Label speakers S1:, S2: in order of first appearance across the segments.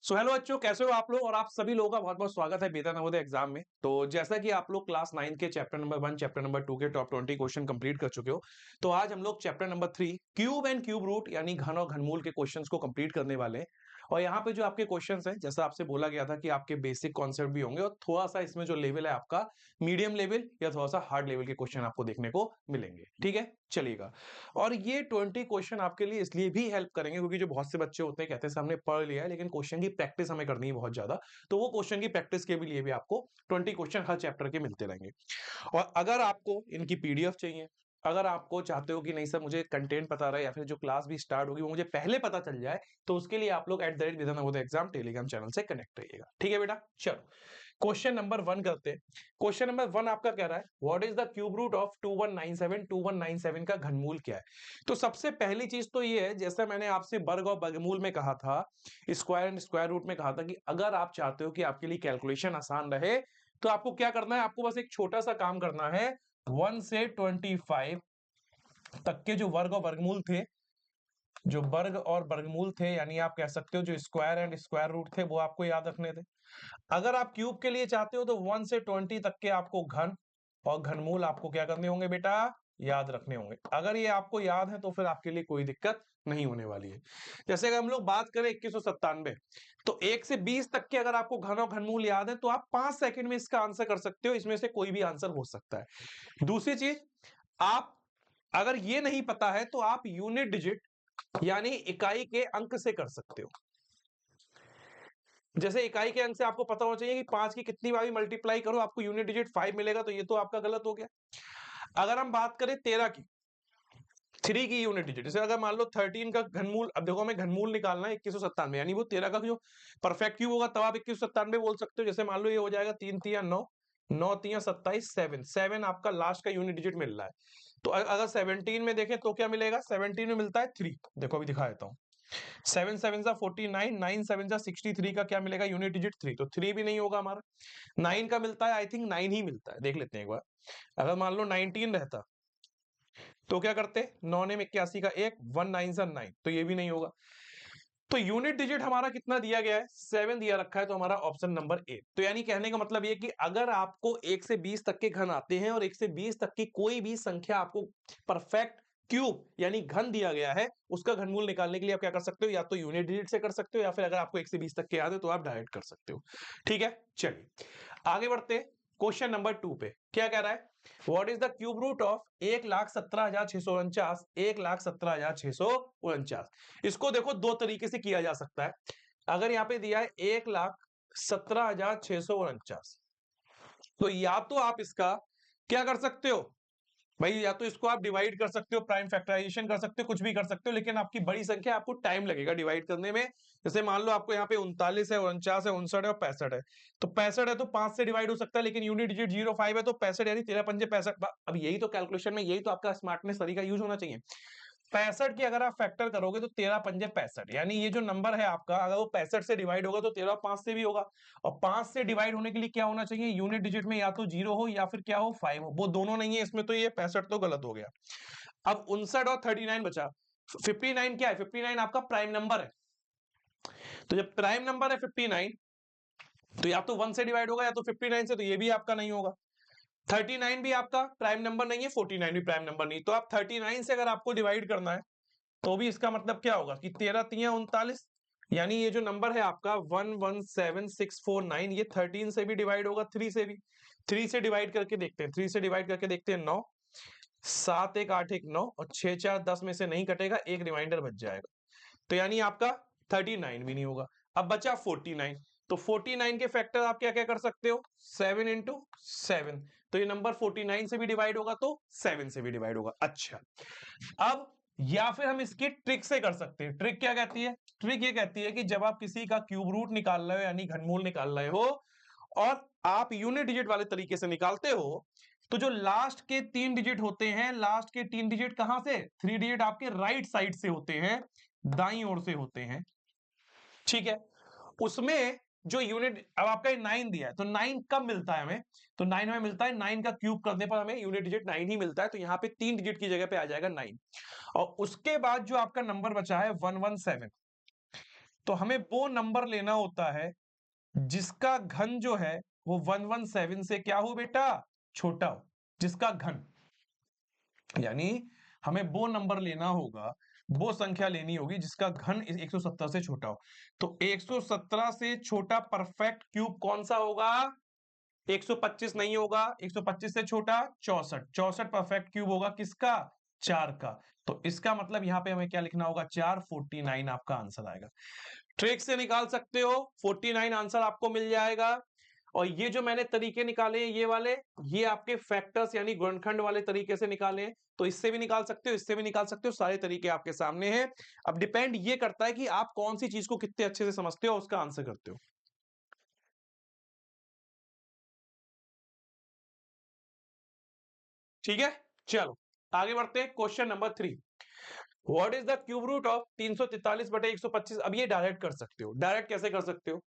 S1: So hello बच्चों, कैसे हो आप लोग। और आप सभी लोगों का बहुत बहुत स्वागत है बेहतर नवोदय एग्जाम में। तो जैसा कि आप लोग क्लास 9 के चैप्टर नंबर 1 चैप्टर नंबर 2 के टॉप 20 क्वेश्चन कंप्लीट कर चुके हो, तो आज हम लोग chapter number 3 cube and cube root यानी घन और घनमूल के क्वेश्चंस को कंप्लीट करने वाले हैं। और यहाँ पे जो आपके क्वेश्चंस हैं, जैसा आपसे बोला गया था कि आपके बेसिक कॉन्सेप्ट भी होंगे और थोड़ा सा इसमें जो लेवल है आपका मीडियम लेवल या थोड़ा सा हार्ड लेवल के क्वेश्चन आपको देखने को मिलेंगे। ठीक है, चलिएगा। और ये 20 क्वेश्चन आपके लिए इसलिए भी हेल्प करेंगे क्योंकि जो बहुत से बच्चे होते हैं कहते हैं हमने पढ़ लिया है लेकिन क्वेश्चन की प्रैक्टिस हमें करनी है बहुत ज्यादा। तो वो क्वेश्चन की प्रैक्टिस के भी लिए भी आपको 20 क्वेश्चन हर चैप्टर के मिलते रहेंगे। और अगर आपको इनकी पीडीएफ चाहिए, अगर आपको चाहते हो कि नहीं सर मुझे कंटेंट पता रहे या फिर जो क्लास भी स्टार्ट होगी वो मुझे पहले पता चल जाए, तो उसके लिए आप लोग @विधान नवोदय एग्जाम टेलीग्राम चैनल से कनेक्ट रहिएगा। ठीक है बेटा, चलो क्वेश्चन नंबर 1 करते हैं। क्वेश्चन नंबर 1 आपका कह रहा है what is the cube root of 2197 का घनमूल क्या है। तो सबसे पहली चीज तो ये है, जैसा मैंने आपसे वर्ग और वर्गमूल में कहा था, स्क्वायर एंड स्क्वायर रूट में कहा था कि अगर आप चाहते हो कि आपके लिए कैलकुलेशन आसान रहे तो आपको क्या करना है, आपको बस एक छोटा सा काम करना है। 1 से 25 तक के जो वर्ग और वर्गमूल थे, जो वर्ग और वर्गमूल थे यानी आप कह सकते हो जो स्क्वायर एंड स्क्वायर रूट थे वो आपको याद रखने थे। अगर आप क्यूब के लिए चाहते हो तो 1 से 20 तक के आपको घन और घनमूल आपको क्या करने होंगे बेटा, याद रखने होंगे। अगर ये आपको याद है तो फिर आपके लिए कोई दिक्कत नहीं होने वाली है। जैसे अगर हम लोग बात करें 2197, तो 1 से 20 तक के अगर आपको घन और घनमूल याद है तो आप 5 सेकंड में इसका आंसर कर सकते हो, इसमें से कोई भी आंसर हो सकता है। दूसरी चीज, आप अगर ये नहीं पता है तो आप यूनिट डिजिट यानी इकाई के अंक से कर सकते हो। जैसे इकाई के अंक से आपको पता होना चाहिए कि 5 की कितनी बार भी मल्टीप्लाई करो आपको यूनिट डिजिट 5 मिलेगा, तो ये तो आपका गलत हो गया। अगर हम बात करें 13 की, 3 की यूनिट डिजिट, जैसे अगर मान लो 13 का घनमूल, अब देखो हमें घनमूल निकालना है 2197 यानी वो 13 का जो परफेक्ट क्यूब होगा तब आप 2197 बोल सकते हो। जैसे मान लो ये हो जाएगा 3 तिया 9, 9 तिया 27, 7 7 आपका लास्ट का यूनिट डिजिट मिल रहा है। तो अगर 17 में देखें तो क्या मिलेगा, 17 में मिलता है 3। देखो अभी दिखा देता हूँ, 7 7 जा 49, 9 7 जा 63 का क्या मिलेगा, यूनिट डिजिट 3। तो 3 भी नहीं होगा हमारा। 9 का मिलता है, आई थिंक 9 ही मिलता है, देख लेते हैं एक बार। अगर मान लो 19 रहता तो क्या करते, 9 ने 81 का 1, 1 9 सा 9, तो ये भी नहीं होगा। तो यूनिट डिजिट हमारा कितना दिया गया है, 7 दिया रखा है, तो हमारा ऑप्शन नंबर ए। तो यानी कहने का मतलब ये कि अगर आपको 1 से 20 तक के घन आते हैं और 1 से 20 तक की कोई भी संख्या आपको परफेक्ट क्यूब यानी घन दिया गया है, उसका घनमूल निकालने के लिए आप क्या कर सकते हो, या तो यूनिट डिजिट से कर सकते हो या फिर अगर आपको 1 से 20 तक के याद है तो आप डायरेक्ट कर सकते हो। ठीक है, चलिए आगे बढ़ते हैं। क्वेश्चन नंबर 2 पे क्या कह रहा है, what is the cube root of 1,17,649, 1,17,649। इसको देखो दो तरीके से किया जा सकता है। अगर यहां पे दिया है 1,17,649, तो या तो आप इसका क्या कर सकते हो भाई, या तो इसको आप डिवाइड कर सकते हो, प्राइम फैक्टराइजेशन कर सकते हो, कुछ भी कर सकते हो, लेकिन आपकी बड़ी संख्या आपको टाइम लगेगा डिवाइड करने में। जैसे मान लो आपको यहाँ पे 39 है, 49 है, 59 है और 65 है, तो 65 है तो 5 से डिवाइड हो सकता है, लेकिन यूनिट डिजिट 05 है तो 65 यानी 13 पंजे 65। अब यही तो कैलकुलेशन में यही तो आपका स्मार्टनेस तरीका यूज होना चाहिए। 65 की अगर आप फैक्टर करोगे तो 13 पंजे 65, यानी ये जो नंबर है आपका अगर वो 65 से डिवाइड होगा तो 13 5 से भी होगा। और 5 से डिवाइड होने के लिए क्या होना चाहिए, यूनिट डिजिट में या तो 0 हो या फिर क्या हो 5 हो, वो दोनों नहीं है इसमें, तो ये 65 तो गलत हो गया। अब 59 और 39 बचा। 59 क्या है, 59 आपका प्राइम नंबर है। तो जब प्राइम नंबर है 59, तो या तो 1 से डिवाइड होगा या तो 59 से, तो ये भी आपका नहीं होगा। 39 भी आपका प्राइम नंबर नहीं है, 49 भी प्राइम नंबर नहीं, तो आप 39 से अगर आपको डिवाइड करना है तो भी इसका मतलब क्या होगा कि 13 तिया 39, यानी ये जो नंबर है आपका 117649, ये 13 से भी डिवाइड होगा, 3 से भी। 3 से डिवाइड करके देखते हैं, 3 से डिवाइड करके देखते हैं 9, 7 1 8 1 9 और 6 4 10 में से नहीं कटेगा, एक रिमाइंडर बच जाएगा, तो यानी आपका 39 भी नहीं होगा। अब बचा 49, तो 49 के फैक्टर आप क्या क्या कर सकते हो, 7 इंटू 7, तो ये नंबर 49 से भी डिवाइड होगा तो 7 से भी डिवाइड होगा। अच्छा, अब या फिर हम इसकी ट्रिक से कर सकते हैं। ट्रिक क्या कहती है, ट्रिक ये कहती है कि जब आप किसी का क्यूब रूट निकाल रहे हो यानी घनमूल निकाल रहे हो और आप यूनिट डिजिट वाले तरीके से निकालते हो, तो जो लास्ट के 3 डिजिट होते हैं, लास्ट के 3 डिजिट कहां से, 3 डिजिट आपके राइट साइड से होते हैं, दाई ओर से होते हैं। ठीक है, उसमें जो यूनिट, अब आपका 9 दिया है तो 9 कब मिलता है हमें, तो 9 हमें मिलता है 9 का क्यूब करने पर हमें यूनिट डिजिट 9 ही मिलता है, तो यहां पे 3 डिजिट की जगह पे आ जाएगा 9। और उसके बाद जो आपका नंबर बचा है 117, तो हमें वो नंबर लेना होता है जिसका घन जो है वो 117 से क्या हो बेटा, छोटा हो, जिसका घन, यानी हमें वो नंबर लेना होगा, वो संख्या लेनी होगी जिसका घन 170 से छोटा हो। तो 117 से छोटा परफेक्ट क्यूब कौन सा होगा? 125 नहीं होगा, 125 से छोटा 64, 64 परफेक्ट क्यूब होगा किसका? 4 का। तो इसका मतलब यहां पे हमें क्या लिखना होगा? 4, 49 आपका आंसर आएगा। ट्रिक से निकाल सकते हो, 49 आंसर आपको मिल जाएगा। और ये जो मैंने तरीके निकाले हैं ये वाले, ये आपके फैक्टर्स यानी गुणनखंड वाले तरीके से निकाले हैं। तो इससे भी निकाल सकते हो, इससे भी निकाल सकते हो, सारे तरीके आपके सामने हैं। अब डिपेंड ये करता है कि आप कौन सी चीज को कितने अच्छे से समझते हो, उसका आंसर करते हो। ठीक है, चलो आगे बढ़ते हैं। Question number 3, what is the cube root of 343 बटे 125? अब ये डायरेक्ट कर सकते हो। डायरेक्ट कैसे कर सकते हो?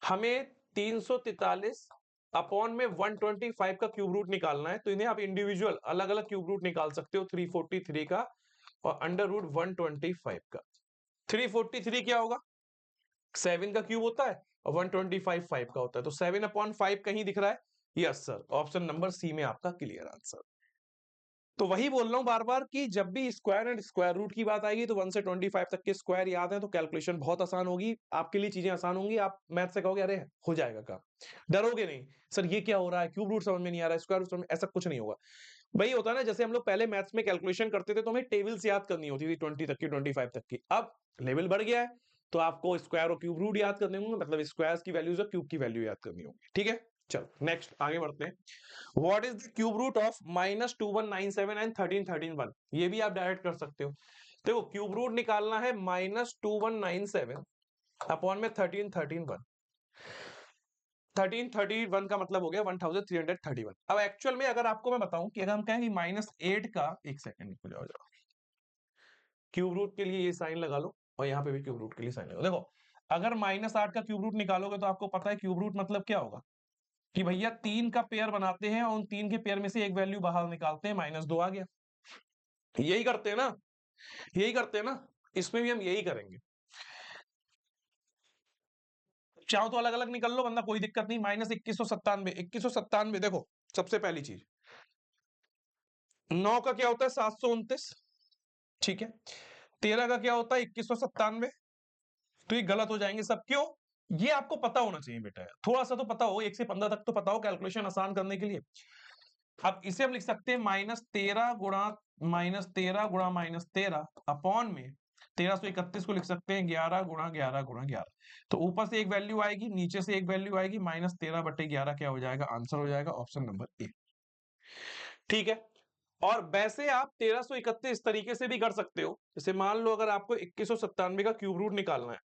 S1: हमें 343 अपॉन में 125 का क्यूब रूट निकालना है, तो इन्हें आप इंडिविजुअल अलग अलग क्यूब रूट निकाल सकते हो, 343 का और अंडर रूट 125 का। 343 क्या होगा? 7 का क्यूब होता है और 125 5 का होता है, तो 7/5 कहीं दिख रहा है? Yes sir, option number C में आपका क्लियर आंसर। तो वही बोल रहा हूं बार बार कि जब भी स्क्वायर एंड स्क्वायर रूट की बात आएगी तो 1 से 25 तक के स्क्वायर याद है तो कैलकुलेशन बहुत आसान होगी, आपके लिए चीजें आसान होंगी। आप मैथ से कहोगे अरे हो जाएगा काम, डरोगे नहीं सर ये क्या हो रहा है, क्यूब रूट समझ में नहीं आ रहा है, स्क्वायर रूट समझ में, ऐसा कुछ नहीं होगा। वही होता है ना, जैसे हम लोग पहले मैथ्स में कैलकुलेशन करते थे तो हमें टेबल्स याद करनी होती थी 20 तक की, 25 तक की। अब लेवल बढ़ गया है तो आपको स्क्वायर और क्यूब रूट याद करने होंगे, मतलब स्क्वायर की वैल्यूज और क्यूब की वैल्यू याद करनी होगी। ठीक है, चलो नेक्स्ट आगे बढ़ते हैं। What is the cube root of -2197 and 1313 ये भी आप डायरेक्ट कर सकते हो। देखो क्यूब रूट निकालना है -2197 अपॉन में 1331। 1331 का मतलब हो गया 1331। अब एक्चुअल में अगर आपको मैं बताऊं कि अगर हम कहें कि -8 का, एक सेकंड हो जाओ, क्यूब रूट के लिए ये साइन लगा लो और यहाँ पे भी क्यूब रूट के लिए साइन लगा लो। देखो अगर -8 का क्यूब रूट निकालोगे तो आपको पता है क्यूब रूट मतलब क्या होगा कि भैया 3 का पेयर बनाते हैं और उन 3 के पेयर में से एक वैल्यू बाहर निकालते हैं, -2 आ गया। यही करते हैं ना, यही करते हैं ना, इसमें भी हम यही करेंगे। चाहो तो अलग अलग निकल लो वरना कोई दिक्कत नहीं। -2197, 2197 देखो सबसे पहली चीज 9 का क्या होता है? 729। ठीक है, 13 का क्या होता है? 2197। तो ये गलत हो जाएंगे सब, क्यों? ये आपको पता होना चाहिए बेटा, थोड़ा सा तो पता हो, 1 से 15 तक तो पता हो कैलकुलेशन आसान करने के लिए। अब इसे हम लिख सकते हैं -13 गुणा -13 अपॉन में 1331 को लिख सकते हैं 11 गुणा 11 गुणा 11। तो ऊपर से एक वैल्यू आएगी, नीचे से एक वैल्यू आएगी, -13/11 क्या हो जाएगा? आंसर हो जाएगा ऑप्शन नंबर ए। ठीक है, और वैसे आप 1331 तरीके से भी कर सकते हो। जैसे मान लो अगर आपको 2197 का क्यूब रूट निकालना है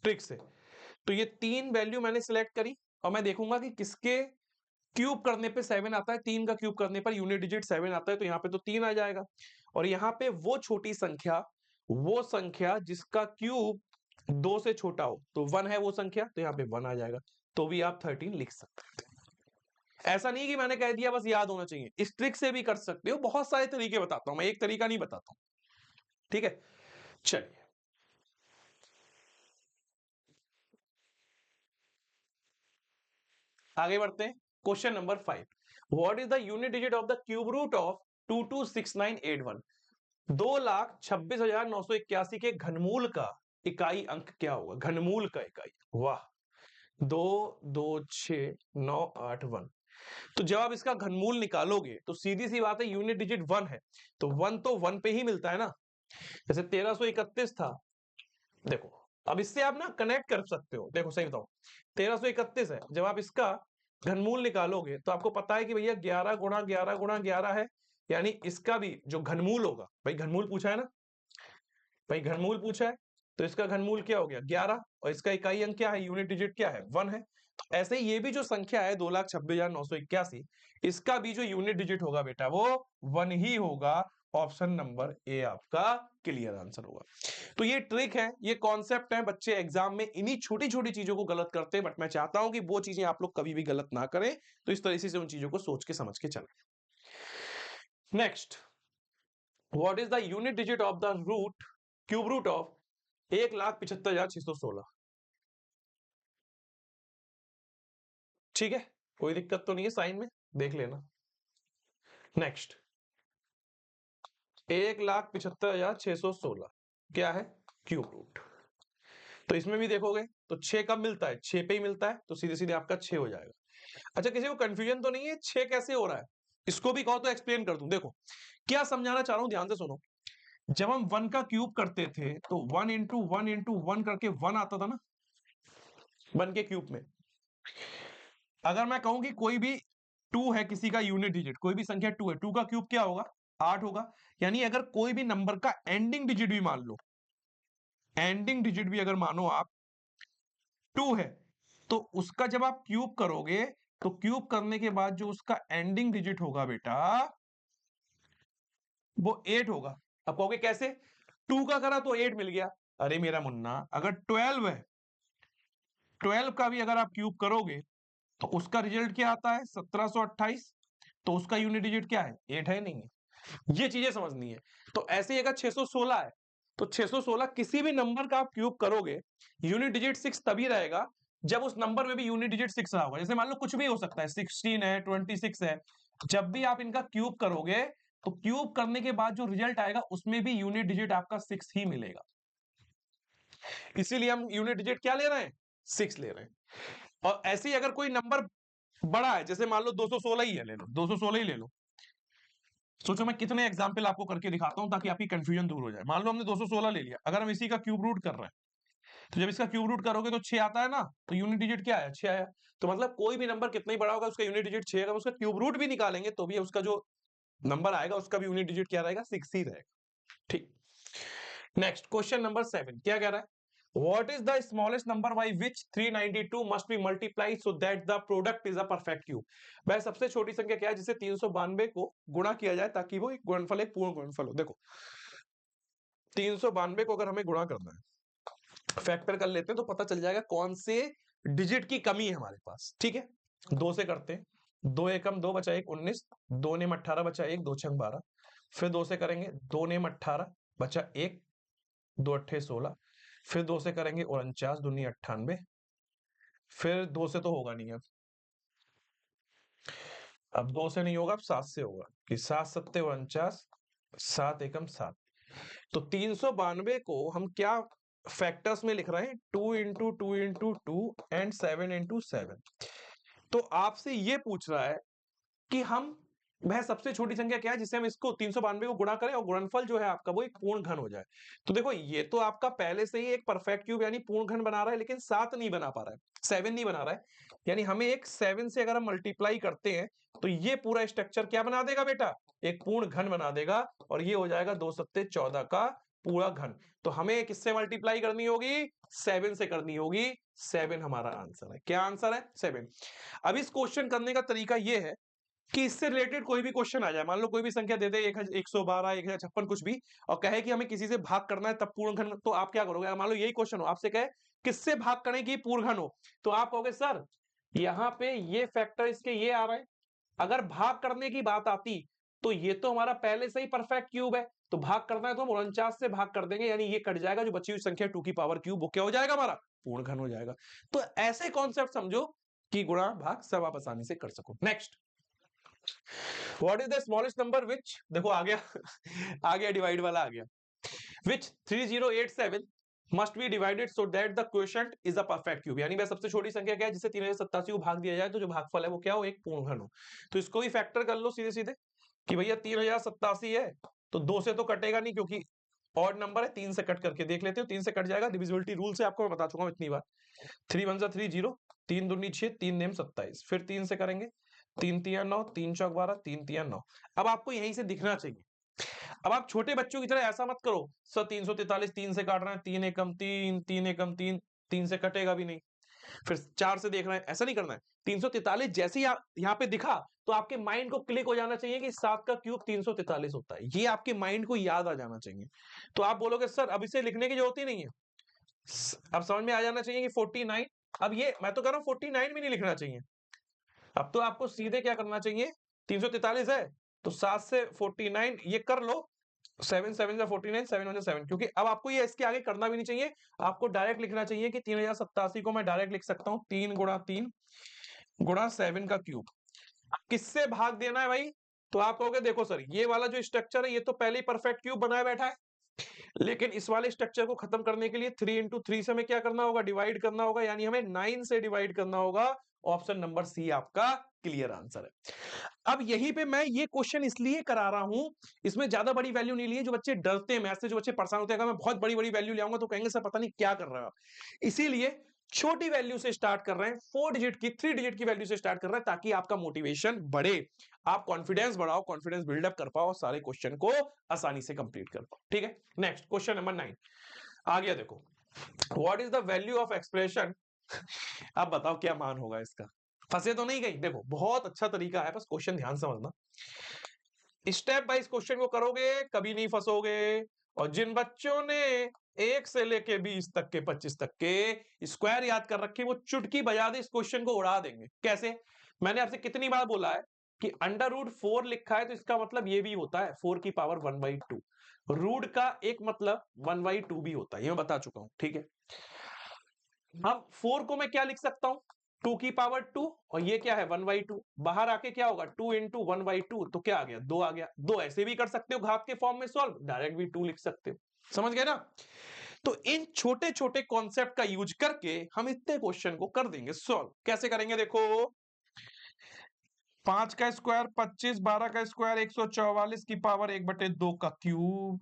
S1: ट्रिक से, तो ये 3 वैल्यू मैंने सिलेक्ट करी और मैं देखूंगा कि किसके क्यूब करने पे 7 आता है। 3 का क्यूब करने पर यूनिट डिजिट 7 आता है, तो यहाँ पे तो 3 आ जाएगा। और यहाँ पे वो छोटी संख्या, वो संख्या जिसका क्यूब 2 से छोटा हो, तो 1 है वो संख्या, तो यहाँ पे 1 आ जाएगा। तो भी आप 13 लिख सकते हैं। ऐसा नहीं कि मैंने कह दिया बस याद होना चाहिए, इस ट्रिक से भी कर सकते हो। बहुत सारे तरीके बताता हूं मैं, एक तरीका नहीं बताता हूं। ठीक है, चलिए आगे बढ़ते हैं। Question number 5, what is the unit digit of the cube root of 226981? 2,26,981 के घनमूल का इकाई अंक क्या होगा? घनमूल का इकाई, वाह, 226,981। तो जब आप इसका घनमूल निकालोगे तो सीधी सी बात है, यूनिट डिजिट 1 है तो 1 तो 1 पे ही मिलता है ना। जैसे 1331 था, देखो अब इससे आप ना कनेक्ट कर सकते हो। देखो सही बताओ, 1331 है, जब आप इसका घनमूल निकालोगे तो आपको पता है कि भैया 11 गुणा 11 गुणा 11 है, यानी इसका भी जो घनमूल होगा, भाई घनमूल पूछा है ना, भाई घनमूल पूछा है, तो इसका घनमूल क्या हो गया? 11, और इसका इकाई अंक क्या है? यूनिट डिजिट क्या है? 1 है। तो ऐसे ही ये भी जो संख्या है 2,26,981, इसका भी जो यूनिट डिजिट होगा बेटा वो 1 ही होगा। ऑप्शन नंबर ए आपका क्लियर आंसर होगा। तो ये ट्रिक है, ये कॉन्सेप्ट है, बच्चे एग्जाम में इन्हीं छोटी छोटी चीजों को गलत करते हैं, बट मैं चाहता हूं कि वो चीजें आप लोग कभी भी गलत ना करें। तो इस तरीके से उन चीजों को सोच के समझ के चलें। Next, what is the unit digit of the root cube root of 1,75,616? ठीक है, कोई दिक्कत तो नहीं है, साइन में देख लेना। नेक्स्ट 1,75,616 क्या है? Cube root. तो इसमें भी देखोगे तो 6 कब मिलता है? 6 पे ही मिलता है, तो सीधे सीधे आपका 6 हो जाएगा। अच्छा, किसी को कंफ्यूजन तो नहीं है 6 कैसे हो रहा है? इसको भी कहो तो एक्सप्लेन कर दूं। देखो क्या समझाना चाह रहा हूं, ध्यान से सुनो। जब हम 1 का क्यूब करते थे तो 1 इंटू 1 इंटू 1 करके 1 आता था ना 1 के क्यूब में। अगर मैं कहूं कि कोई भी 2 है, किसी का यूनिट डिजिट, कोई भी संख्या 2 है, 2 का क्यूब क्या होगा? 8 होगा। यानी अगर कोई भी नंबर का एंडिंग डिजिट भी मान लो, एंडिंग डिजिट भी अगर मानो आप 2 है, तो उसका जब आप क्यूब करोगे तो क्यूब करने के बाद जो उसका एंडिंग डिजिट होगा बेटा वो 8 होगा। अब कहोगे कैसे? 2 का करा तो 8 मिल गया। अरे मेरा मुन्ना, अगर 12 है, 12 का भी अगर आप क्यूब करोगे तो उसका रिजल्ट क्या आता है? 1728। तो उसका यूनिट डिजिट क्या है? 8 है, नहीं है? ये चीजें समझनी है। तो ऐसे ही अगर 616 है तो 616 किसी भी नंबर का आप क्यूब करोगे, यूनिट डिजिट 6 तभी रहेगा जब उस नंबर में भी यूनिट डिजिट 6 रहा होगा। जैसे मान लो कुछ भी हो सकता है, 16 है, 26 है, जब भी आप इनका क्यूब करोगे तो क्यूब करने के बाद जो रिजल्ट आएगा उसमें भी यूनिट डिजिट आपका 6 ही मिलेगा। इसीलिए हम यूनिट डिजिट क्या ले रहे हैं? 6 ले रहे हैं। और ऐसे ही अगर कोई नंबर बड़ा है, जैसे मान लो 216 ही है, ले लो 216 ही ले लो। सोचो मैं कितने एग्जाम्पल आपको करके दिखाता हूं ताकि आपकी कंफ्यूजन दूर हो जाए। मान लो हमने 216 ले लिया, अगर हम इसी का क्यूब रूट कर रहे हैं तो जब इसका क्यूब रूट करोगे तो 6 आता है ना, तो यूनिट डिजिट क्या आया? 6 आया। तो मतलब कोई भी नंबर कितना ही बड़ा होगा उसका यूनिट डिजिट 6 है। उसका क्यूब रूट भी निकालेंगे तो भी उसका जो नंबर आएगा उसका भी यूनिट डिजिट क्या रहेगा? 6 ही रहेगा। ठीक। नेक्स्ट क्वेश्चन नंबर 7 क्या कह रहा है? What is the smallest number by which 392 must be multiplied so that the product is a perfect cube? वह सबसे छोटी संख्या क्या है जिसे 392 को गुणा किया जाए ताकि वो एक गुणनफल, एक पूर्ण गुणनफल हो। देखो 392 को अगर हमें गुणा करना है, फैक्टर कर लेते हैं तो पता चल जाएगा कौन से डिजिट की कमी है हमारे पास। ठीक है, 2 से करते हैं। 2 एकम 2 बचा 1 19, 2 नेम 18 बचा 1 2 छंग 12। फिर 2 से करेंगे, 2 नेम 18 बचा 1 2 अट्ठे 16। फिर 2 से करेंगे 49 दूनी 98। फिर 2 से तो होगा नहीं, अब 2 से नहीं होगा, अब 7 से होगा कि 7 सत्ते 49, 7 एकम 7। तो 392 को हम क्या फैक्टर्स में लिख रहे हैं? 2 इंटू 2 इंटू 2 एंड 7 इंटू 7। तो आपसे ये पूछ रहा है कि हम वह सबसे छोटी संख्या क्या है जिससे हम इसको 392 को गुणा करें और गुणनफल जो है आपका वो एक पूर्ण घन हो जाए। तो देखो ये तो आपका पहले से ही एक परफेक्ट क्यूब यानी पूर्ण घन बना रहा है, लेकिन 7 नहीं बना पा रहा है, 7 नहीं बना रहा है। यानी हमें एक 7 से अगर हम मल्टीप्लाई करते हैं तो ये पूरा स्ट्रक्चर क्या बना देगा बेटा? एक पूर्ण घन बना देगा। और ये हो जाएगा 2 सत्ते 14 का पूरा घन। तो हमें किससे मल्टीप्लाई करनी होगी? 7 से करनी होगी। 7 हमारा आंसर है। क्या आंसर है? 7। अब इस क्वेश्चन करने का तरीका ये है कि इससे रिलेटेड कोई भी क्वेश्चन आ जाए, मान लो कोई भी संख्या दे दे 112 1056 कुछ भी, और कहे कि हमें किसी से भाग करना है तब पूर्ण घन, तो आप क्या करोगे? मान लो यही क्वेश्चन हो, आपसे कहे किससे भाग करें कि पूर्ण घन हो, तो आप कहोगे सर यहाँ पे ये फैक्टर इसके ये आ रहे हैं। अगर भाग करने की बात आती तो ये तो हमारा पहले से ही परफेक्ट क्यूब है, तो भाग करना है तो हम 49 से भाग कर देंगे, यानी ये कट जाएगा, जो बची हुई संख्या 2 की पावर क्यूब वो क्या हो जाएगा? हमारा पूर्ण घन हो जाएगा। तो ऐसे कॉन्सेप्ट समझो कि गुणा भाग सब आप आसानी से कर सको। Next, what is the smallest number which, देखो आ गया आ गया डिवाइड वाला आ गया, विच 3087 must be divided so that the quotient is a perfect cube. यानी वह सबसे छोटी संख्या क्या है जिसे 3087 को भाग दिया जाए तो जो भागफल है वो क्या हो? एक पूर्ण घन हो। तो इसको भी फैक्टर कर लो सीधे सीधे कि भैया 3087 है तो 2 से तो कटेगा नहीं क्योंकि ऑड नंबर है। 3 से कट करके देख लेते हो, 3 से कट जाएगा। डिविजिबिलिटी रूल से आपको मैं बता चुका हूं इतनी बार। 3 1 3 0, 3 दूनी 6, 3 नेम 27। फिर 3 से करेंगे, 3 तिया 9, 3 चौक 12, 3 तिया 9। अब आपको यहीं से दिखना चाहिए। अब आप छोटे बच्चों की तरह ऐसा मत करो सर 343 3 से काट रहे हैं, 3 एकम 3, 3 एकम 3, 3 से कटेगा भी नहीं। फिर 4 से देख रहे हैं, ऐसा नहीं करना है। 343 जैसे ही यहाँ पे दिखा तो आपके माइंड को क्लिक हो जाना चाहिए कि 7 का क्यूब 343 होता है। ये आपके माइंड को याद आ जाना चाहिए। तो आप बोलोगे सर अब इसे लिखने की जरूरत ही नहीं है। अब समझ में आ जाना चाहिए कि 49, अब ये मैं तो कह रहा हूं 49 भी नहीं लिखना चाहिए। अब तो आपको सीधे क्या करना चाहिए? 343 है तो 7 से 49 ये कर लो। 7 7 जा 49, 7 1 7, क्योंकि अब आपको ये इसके आगे करना भी नहीं चाहिए। आपको डायरेक्ट लिखना चाहिए कि 3087 को मैं डायरेक्ट लिख सकता हूं 3 गुणा 3 गुणा 7 का क्यूब। किससे भाग देना है भाई? तो आप कहोगे देखो सर ये वाला जो स्ट्रक्चर है ये तो पहले ही परफेक्ट क्यूब बनाया बैठा है, लेकिन इस वाले स्ट्रक्चर को खत्म करने के लिए 3 इंटू 3 से हमें क्या करना होगा? डिवाइड करना होगा, यानी हमें 9 से डिवाइड करना होगा। ऑप्शन नंबर सी आपका क्लियर आंसर है। अब यहीं पे मैं ये क्वेश्चन इसलिए करा रहा हूं, इसमें ज्यादा बड़ी वैल्यू नहीं ली है। जो बच्चे डरते हैं मैथ से, जो बच्चे परेशान होते हैं, अगर मैं बहुत बड़ी बड़ी वैल्यू ले आऊंगा तो कहेंगे सर पता नहीं क्या कर रहा है आप। इसीलिए छोटी वैल्यू से स्टार्ट कर रहे हैं, 4 डिजिट की, 3 डिजिट की वैल्यू से स्टार्ट कर रहे हैं, ताकि आपका मोटिवेशन बढ़े, आप कॉन्फिडेंस बढ़ाओ, कॉन्फिडेंस बिल्डअप कर पाओ, सारे क्वेश्चन को आसानी से कंप्लीट कर पाओ। ठीक है, नेक्स्ट क्वेश्चन नंबर 9 आ गया। देखो, what is the value of expression अब बताओ क्या मान होगा इसका? फंसे तो नहीं कहीं? देखो बहुत अच्छा तरीका है, बस क्वेश्चन ध्यान समझना। स्टेप बाय क्वेश्चन को करोगे कभी नहीं फंसोगे। और जिन बच्चों ने 1 से लेके 20 तक के, 25 तक के स्क्वायर याद कर रखे, वो चुटकी बजा दे इस क्वेश्चन को उड़ा देंगे। कैसे? मैंने आपसे कितनी बार बोला है कि अंडर रूट 4 लिखा है तो इसका मतलब ये भी होता है 4 की पावर 1/2। रूट का एक मतलब 1/2 भी होता है, ये मैं बता चुका हूं। ठीक है, अब 4 को मैं क्या लिख सकता हूं? 2 की पावर 2, और ये क्या है? 1/2। बाहर आके क्या होगा? 2 इंटू 1/2, तो क्या आ गया? 2 आ गया। 2 ऐसे भी कर सकते हो घात के फॉर्म में सॉल्व, डायरेक्ट भी 2 लिख सकते हो। समझ गए ना? तो इन छोटे छोटे कॉन्सेप्ट का यूज करके हम इतने क्वेश्चन को कर देंगे सॉल्व। कैसे करेंगे? देखो, 5 का स्क्वायर 25, 12 का स्क्वायर 144 की पावर 1/2 का क्यूब,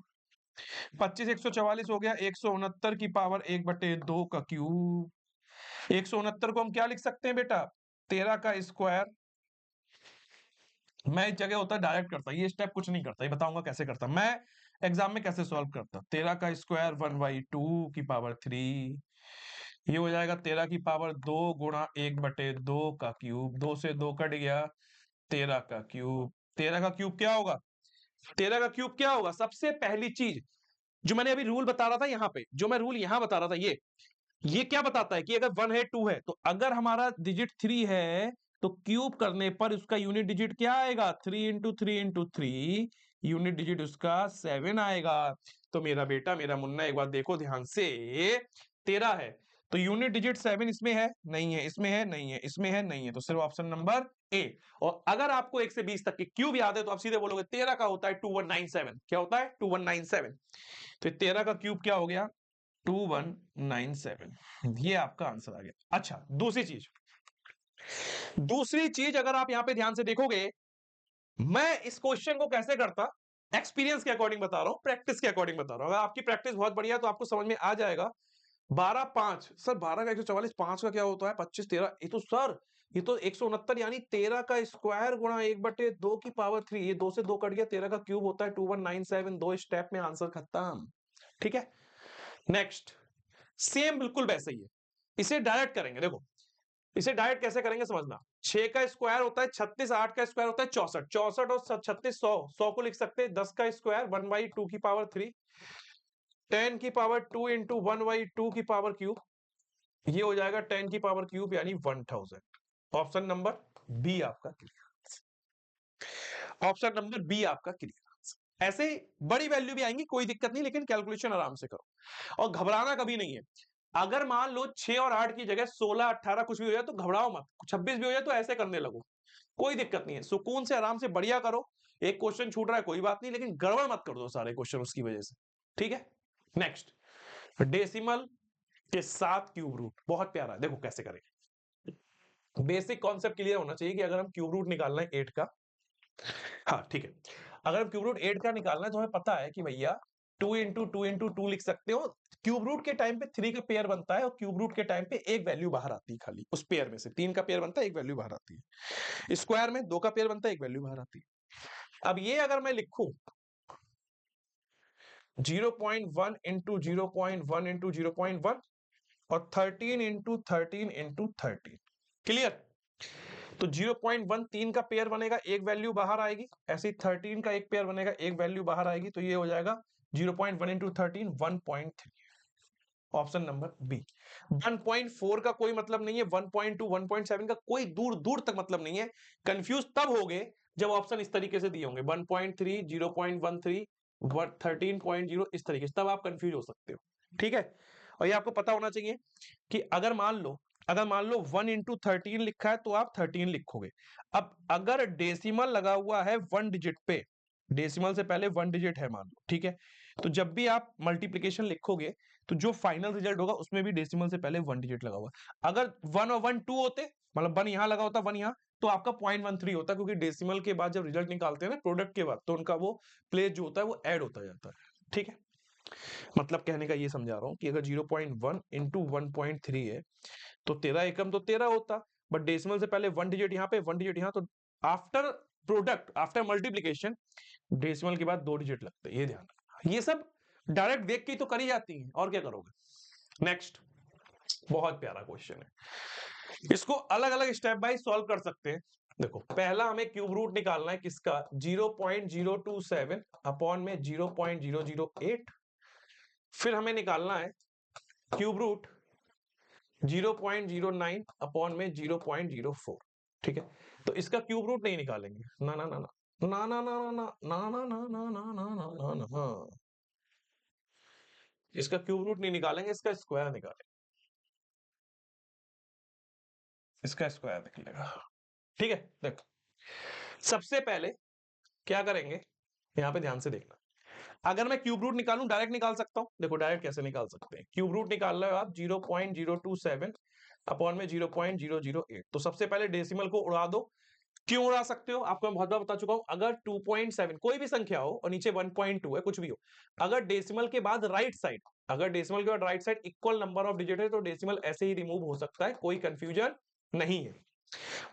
S1: 25 144 हो गया 169 की पावर 1/2 का क्यूब। 169 को हम क्या लिख सकते हैं बेटा? 13 का स्क्वायर। मैं इस जगह होता डायरेक्ट करता, ये स्टेप कुछ नहीं करता, ये बताऊंगा कैसे करता मैं एग्जाम में, कैसे सॉल्व करता। 13 का स्क्वायर 1/2 की पावर 3, ये हो जाएगा 13 की पावर 2 गुणा 1/2 का क्यूब। 2 से 2 कट गया, 13 का क्यूब। 13 का क्यूब क्या होगा? 13 का क्यूब क्या होगा? सबसे पहली चीज जो मैंने अभी रूल बता रहा था, यहाँ पे जो मैं रूल यहाँ बता रहा था, ये क्या बताता है कि अगर 1 है 2 है, तो अगर हमारा डिजिट 3 है तो क्यूब करने पर उसका यूनिट डिजिट क्या आएगा? 3 इंटू 3 इंटू 3, यूनिट डिजिट उसका 7 आएगा। तो मेरा बेटा, मेरा मुन्ना, एक बात देखो ध्यान से, 13 है तो यूनिट डिजिट 7 इसमें है नहीं है, इसमें है नहीं है, इसमें है नहीं है, तो सिर्फ ऑप्शन नंबर ए। और अगर आपको 1 से 20 तक के क्यूब याद है तो आप सीधे बोलोगे 13 का होता है 2197। क्या होता है? 2197। तो 13 का क्यूब क्या हो गया? 2197। ये आपका आंसर आ गया। अच्छा, दूसरी चीज अगर आप यहां पे ध्यान से देखोगे, मैं इस क्वेश्चन को कैसे करता, एक्सपीरियंस के अकॉर्डिंग बता रहा हूं, प्रैक्टिस के अकॉर्डिंग बता रहा हूं। अगर आपकी प्रैक्टिस बहुत बढ़िया है तो आपको समझ में आ जाएगा। 12 5 सर, 12 का 144, 5 का क्या होता है? 25 13, ये तो सर ये तो 169, यानी 13 का स्क्वायर गुणा 1/2 की पावर 3, ये 2 से 2 कट गया, 13 का क्यूब होता है 2197। 2 स्टेप में आंसर खत्म। ठीक है, नेक्स्ट सेम बिल्कुल वैसे ही है, इसे डायरेक्ट करेंगे। देखो, इसे डायरेक्ट कैसे करेंगे समझना। 6 का स्क्वायर होता है 36, 8 का स्क्वायर होता है 64, 64 और 36 100, 100 को लिख सकते हैं 10 का स्क्वायर 1/2 की पावर 3, 10 की पावर 2 इंटू 1/2 की पावर क्यूब, ये हो जाएगा 10 की पावर क्यूब यानी 1000। ऑप्शन नंबर बी आपका क्लियर, ऑप्शन नंबर बी आपका क्लियर। ऐसे बड़ी वैल्यू भी आएंगी, कोई दिक्कत नहीं, लेकिन कैलकुलेशन आराम से करो और घबराना कभी नहीं है। अगर मान लो 6 और 8 की जगह 16 18 कुछ भी हो जाए तो घबराओ मत, 26 भी हो जाए तो ऐसे करने लगो, कोई दिक्कत नहीं है। सुकून से आराम से बढ़िया करो। एक क्वेश्चन छूट रहा है कोई बात नहीं, लेकिन गड़बड़ मत कर दो सारे क्वेश्चन उसकी वजह से। ठीक है, नेक्स्ट डेसिमल के साथ क्यूब रूट, बहुत प्यारा है, देखो कैसे करेंगे। बेसिक कॉन्सेप्ट क्लियर होना चाहिए कि अगर हम क्यूब रूट निकालना है 8 का, हाँ ठीक है, अगर हम क्यूब रूट 8 का निकालना है तो हमें पता है कि भैया 2 इंटू 2 इंटू 2 लिख सकते हो। क्यूब रूट के टाइम पे 3 का पेयर बनता है और क्यूब रूट के टाइम पे एक वैल्यू बाहर आती है, खाली उस पेयर में से 3 का पेयर बनता है, एक वैल्यू बाहर आती है। स्क्वायर में 2 का पेयर बनता है, एक वैल्यू बाहर आती है। अब ये अगर मैं लिखूं 0.1 इंटू 0.1 इंटू 0.1 और 13 इंटू 13 इंटू 13, क्लियर? तो 0.1 3 का पेयर बनेगा, एक वैल्यू बाहर आएगी, ऐसे ही 13 का एक पेयर बनेगा, एक वैल्यू बाहर आएगी, तो ये हो जाएगा 0.1 इंटू 13 1.3। Option number B. 1.4 का कोई मतलब नहीं है, 1.2 1.7 का कोई दूर दूर तक मतलब नहीं है। कंफ्यूज तब होगे जब ऑप्शन इस तरीके से दिए होंगे 1.3 0.13 13.0, इस तरीके से, तब आप कंफ्यूज हो सकते हो। ठीक है, और ये आपको पता होना चाहिए कि अगर मान लो अगर मान लो 1 into 13 लिखा है तो आप 13 लिखोगे। अब अगर डेसिमल लगा हुआ है 1 डिजिट पे, डेसिमल से पहले 1 डिजिट है मान लो, ठीक है, तो जब भी आप मल्टीप्लीकेशन लिखोगे तो जो फाइनल रिजल्ट होगा उसमें भी डेसिमल से पहले 1 डिजिट लगा हुआ। अगर 1 और 1 2 होते, मतलब 1 यहां लगा होता 1 यहां, तो आपका 0.13 होता, क्योंकि डेसिमल के बाद जब रिजल्ट निकालते हैं ना प्रोडक्ट के बाद, तो उनका वो प्लेस जो होता है वो ऐड होता जाता है। ठीक है, मतलब कहने का ये समझा रहा हूं कि अगर 0.1 इंटू 1.3 है तो 13 एकम तो 13 होता, बट डेसिमल से पहले 1 डिजिट यहाँ पे 1 डिजिट यहाँ, तो after product after multiplication decimal के बाद 2 डिजिट लगते हैं। ये ध्यान रखना, ये सब डायरेक्ट देख के तो करी जाती है, और क्या करोगे। नेक्स्ट, बहुत प्यारा क्वेश्चन है, इसको अलग अलग स्टेप बाय सॉल्व कर सकते हैं। देखो, पहला हमें क्यूब रूट निकालना है किसका, 0.027 अपॉन में 0.008। फिर हमें निकालना है क्यूब रूट 0.09 अपॉन में 0.04। ठीक है, तो इसका क्यूब रूट नहीं निकालेंगे, ना ना ना ना ना ना ना ना ना ना ना ना ना ना ना ना ना ना, इसका क्यूब रूट नहीं निकालेंगे, इसका स्क्वायर निकालेंगे, इसका स्क्वायर निकलेगा। ठीक है, देखो सबसे पहले क्या करेंगे, यहां पे ध्यान से देखना। अगर मैं क्यूब रूट निकालूं, डायरेक्ट निकाल सकता हूं। देखो डायरेक्ट कैसे निकाल सकते हैं, क्यूब रूट निकाल रहे हो आप 0.027 अपॉन में 0.008। तो सबसे पहले डेसिमल को उड़ा दो। क्यों उड़ा सकते हो, आपको मैं बहुत बार बता चुका हूं, अगर 2.7 कोई भी संख्या हो और नीचे 1.2 है, कुछ भी हो, अगर डेसिमल के बाद राइट साइड, अगर डेसिमल के बाद right side equal number of digit है तो डेसिमल ऐसे ही रिमूव हो सकता है, कोई कंफ्यूजन नहीं है।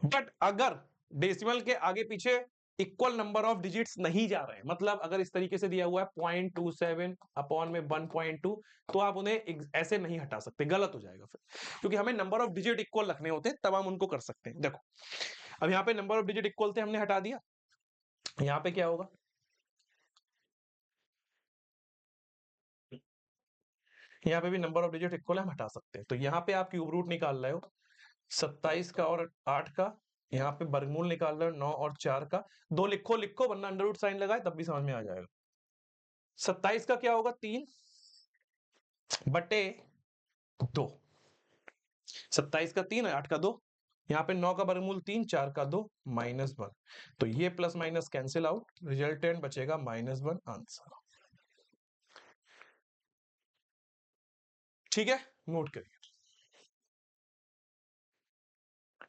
S1: बट अगर डेसिमल के आगे पीछे इक्वल नंबर ऑफ डिजिट्स नहीं जा रहे हैं, मतलब अगर इस तरीके से दिया हुआ है 0.27 अपॉन में 1.2, तो आप उन्हें ऐसे नहीं हटा सकते, गलत हो जाएगा फिर, क्योंकि हमें नंबर ऑफ डिजिट इक्वल रखने होते हैं, तब हम उनको कर सकते हैं। देखो अब यहाँ पे नंबर ऑफ डिजिट इक्वल थे, हमने हटा दिया, यहाँ पे क्या होगा, यहाँ पे भी नंबर ऑफ डिजिट इक्वल है, हम हटा सकते हैं। तो यहाँ पे आप क्यूब रूट निकाल रहे हो 27 का और 8 का, यहाँ पे वर्गमूल निकाल रहे हो 9 और 4 का। दो लिखो लिखो, वरना अंडर रूट साइन लगाए तब भी समझ में आ जाएगा। 27 का क्या होगा, 3 बटे 2, 27 का 3 है, 8 का 2, यहाँ पे 9 का वर्गमूल 3, 4 का 2, -1। तो ये plus minus cancel out, resultant बचेगा -1 आंसर। ठीक है, नोट करिए,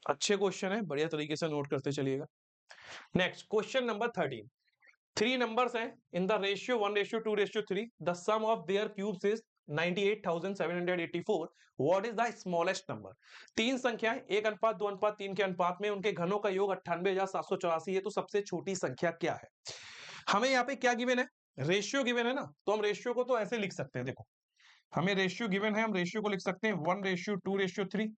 S1: अच्छे क्वेश्चन है, बढ़िया तरीके से नोट करते चलिएगा। नेक्स्ट क्वेश्चन नंबर 13, 3 numbers हैं in the ratio 1:2:3, the sum of their cubes is 98,784, what is the smallest number। तीन संख्याएं, 1:2:3 के अनुपात में उनके घनों का योग 98,784 है, तो सबसे छोटी संख्या क्या है। हमें यहाँ पे क्या गिवन है, रेशियो गिवन है ना, तो हम रेशियो को तो ऐसे लिख सकते हैं। देखो हमें रेशियो गिवन है, हम रेशियो को लिख सकते हैं 1:2:3।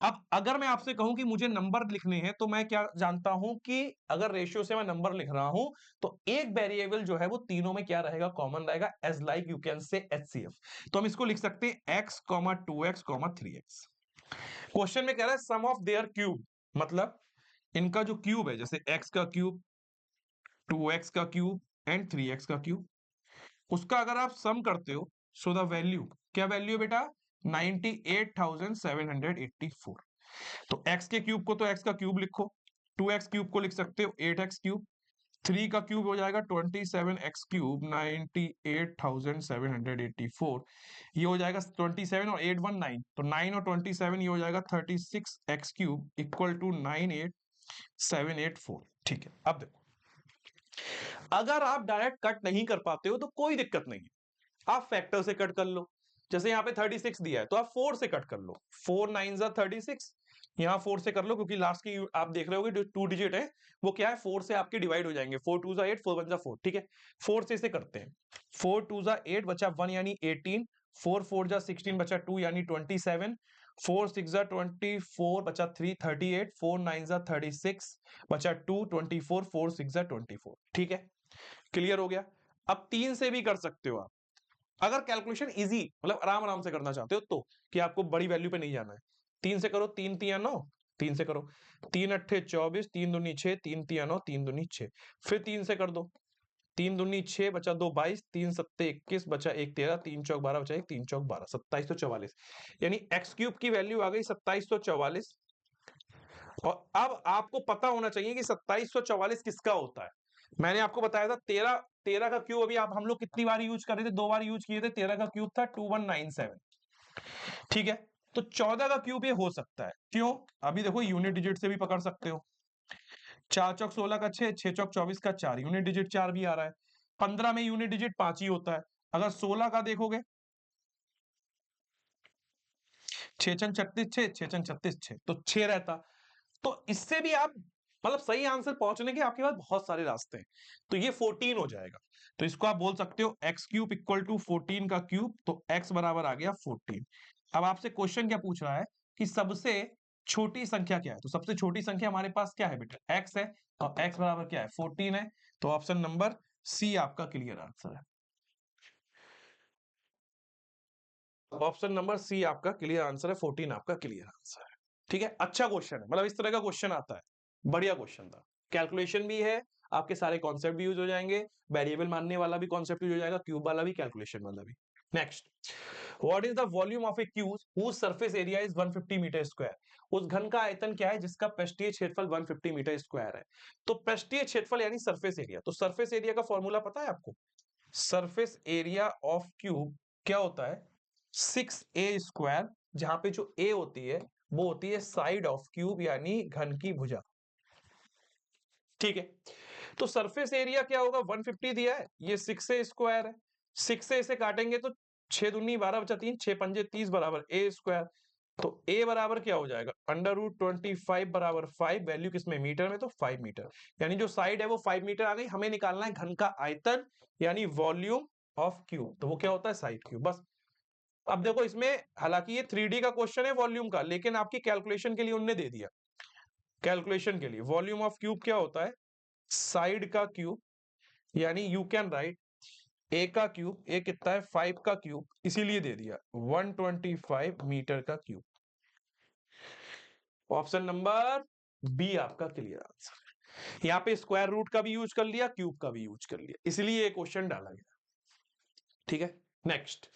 S1: अब अगर मैं आपसे कहूं कि मुझे नंबर लिखने हैं, तो मैं क्या जानता हूं कि अगर रेशियो से मैं नंबर लिख रहा हूं तो एक वेरिएबल जो है वो तीनों में क्या रहेगा, कॉमन रहेगा, as like you can say HCF. तो हम इसको लिख सकते हैं x, 2x, 3x। क्वेश्चन में कह रहा है सम ऑफ देयर क्यूब, मतलब इनका जो क्यूब है, जैसे x का क्यूब, 2x का क्यूब एंड 3x का क्यूब, उसका अगर आप सम करते हो, सो द वैल्यू, क्या वैल्यू है बेटा, 98,784। तो x के क्यूब को तो x का क्यूब लिखो, 2x क्यूब को लिख सकते हो 8x क्यूब, 3 का क्यूब हो जाएगा 27x क्यूब 98,784, ये हो जाएगा 27 और 8 1 9, तो 9 और 27 ये हो जाएगा 36x क्यूब इक्वल टू 98,784। ठीक है, अब देखो अगर आप डायरेक्ट कट नहीं कर पाते हो तो कोई दिक्कत नहीं है, आप फैक्टर से कट कर लो। जैसे यहाँ पे 36 दिया है तो आप 4 से कट कर लो, 4 9 36, यहाँ 4 से कर लो, क्योंकि लास्ट की आप देख रहे होगे जो 2 डिजिट है वो क्या है, 4 से आपके डिवाइड हो जाएंगे, 4 2 8, 4 1 4। ठीक है, 4 से इसे करते हैं, 4 2 8 बचा 1 यानी 18, 4 4 16 बचा 2 यानी 27, 4 6 24 बचा 3 38, 4 9 36 बचा 2 24, 4 6 24। ठीक है, क्लियर हो गया। अब 3 से भी कर सकते हो आप, अगर कैलकुलेशन इजी मतलब आराम आराम से करना चाहते हो, तो कि आपको बड़ी वैल्यू पे नहीं जाना है। 3 से करो, 3 3 9, 3 से करो, 3 8 24, 3 दूनी 6, 3 3 9, 3 दूनी 6, फिर 3 से कर दो, 3 दूनी 6 बचा 2 22, 3 सत्ते 21 बचा 1 13, 3 चौक 12 बचा 1 3 चौक 12, 2744। यानी x क्यूब की वैल्यू आ गई 2744। और अब आपको पता होना चाहिए कि 2744 किसका होता है। मैंने आपको बताया था 13 13 का क्यूब अभी आप हम लोग कितनी बार यूज कर रहे थे, 2 बार यूज किए थे। 13 का क्यूब था 2197, ठीक है। तो 14 का क्यूब ये हो सकता है, क्यों? अभी देखो यूनिट डिजिट से भी पकड़ सकते हो। 4 चौक 16 का 6, 6 चौक 24 का 4, यूनिट डिजिट 4 भी आ रहा है। 15 में यूनिट डिजिट 5 ही होता है। अगर 16 का देखोगे 6 छंग 36 6, 6 छंग 36 6, तो 6 रहता। तो इससे भी आप मतलब सही आंसर पहुंचने के आपके पास बहुत सारे रास्ते हैं। तो ये 14 हो जाएगा। तो इसको आप बोल सकते हो एक्स क्यूब इक्वल टू 14 का क्यूब, तो एक्स बराबर आ गया 14। अब आपसे क्वेश्चन क्या पूछ रहा है कि सबसे छोटी संख्या क्या है। तो सबसे छोटी संख्या हमारे पास क्या है बेटा, एक्स है, और एक्स बराबर क्या है 14 है। तो ऑप्शन नंबर सी आपका क्लियर आंसर है। ऑप्शन नंबर सी आपका क्लियर आंसर है, 14 आपका क्लियर आंसर है। ठीक है, अच्छा क्वेश्चन है, मतलब इस तरह का क्वेश्चन आता है, बढ़िया क्वेश्चन था। कैलकुलेशन भी है, आपके सारे कॉन्सेप्ट भी यूज हो जाएंगे, वेरिएबल मानने वाला भी कॉन्सेप्ट यूज हो जाएगा, क्यूब वाला भी, कैलकुलेशन वाला भी। Next, what is the volume of a cube whose surface area is 150 metre square. उस घन का आयतन क्या है जिसका पृष्ठीय क्षेत्रफल 150 मीटर स्क्वायर है। तो पृष्ठीय क्षेत्रफल यानी सरफेस एरिया, तो सरफेस एरिया का फॉर्मूला पता है आपको? सरफेस एरिया ऑफ क्यूब क्या होता है, 6a², जहां पे जो a होती है वो होती है साइड ऑफ क्यूब यानी घन की भुजा। ठीक है, तो सरफेस एरिया क्या होगा, 150 दिया है, ये 6a² है। 6 से इसे काटेंगे तो 6 दूनी 12 बचा 3, 6 पंजे 30 बराबर a²। तो a बराबर क्या हो जाएगा, √25 बराबर 5, वैल्यू किसमें मीटर में, तो 5 मीटर। यानी जो साइड है वो 5 मीटर आ गई। हमें निकालना है घन का आयतन यानी वॉल्यूम ऑफ क्यूब, तो वो क्या होता है साइड क्यूब, बस। अब देखो इसमें हालांकि ये 3D का क्वेश्चन है वॉल्यूम का, लेकिन आपकी कैलकुलेशन के लिए उनने दे दिया। कैलकुलेशन के लिए वॉल्यूम ऑफ क्यूब क्या होता है, साइड का क्यूब, यानी यू कैन राइट ए का क्यूब, ए कितना है 5 का क्यूब, इसीलिए दे दिया 125 मीटर का क्यूब। ऑप्शन नंबर बी आपका क्लियर आंसर। यहाँ पे स्क्वायर रूट का भी यूज कर लिया, क्यूब का भी यूज कर लिया, इसलिए ये क्वेश्चन डाला गया। ठीक है, नेक्स्ट,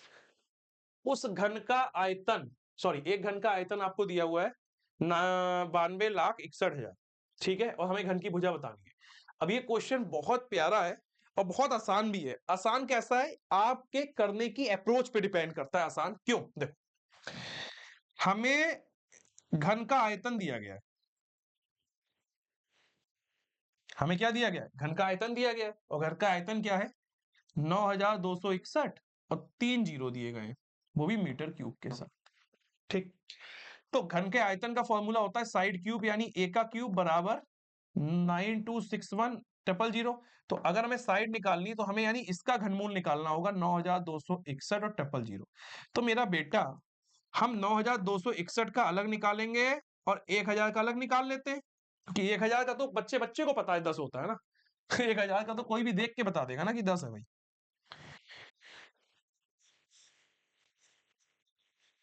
S1: उस घन का आयतन, सॉरी एक घन का आयतन आपको दिया हुआ है 92,61,60,000, ठीक है, और हमें घन की भुजा बतानी है। अब ये क्वेश्चन बहुत प्यारा है और बहुत आसान भी है। आसान कैसा है, आपके करने की अप्रोच पे डिपेंड करता है आसान क्यों। देखो हमें घन का आयतन दिया गया है, हमें क्या दिया गया है, घन का आयतन दिया गया है, और घर का आयतन क्या है 9261, और 3 जीरो दिए गए हैं, वो भी मीटर क्यूब के साथ। ठीक, तो घन के आयतन का फॉर्मूला होता है साइड क्यूब यानी ए का क्यूब बराबर 9261,000। तो अगर हमें साइड निकालनी है तो हमें यानी इसका घनमूल निकालना होगा 9261 और 000। तो मेरा बेटा हम 9261 का अलग निकालेंगे और 1000 का अलग निकाल लेते हैं, क्योंकि 1000 का तो बच्चे बच्चे को पता है 10 होता है ना। 1000 का तो कोई भी देख के बता देगा ना कि 10 है भाई।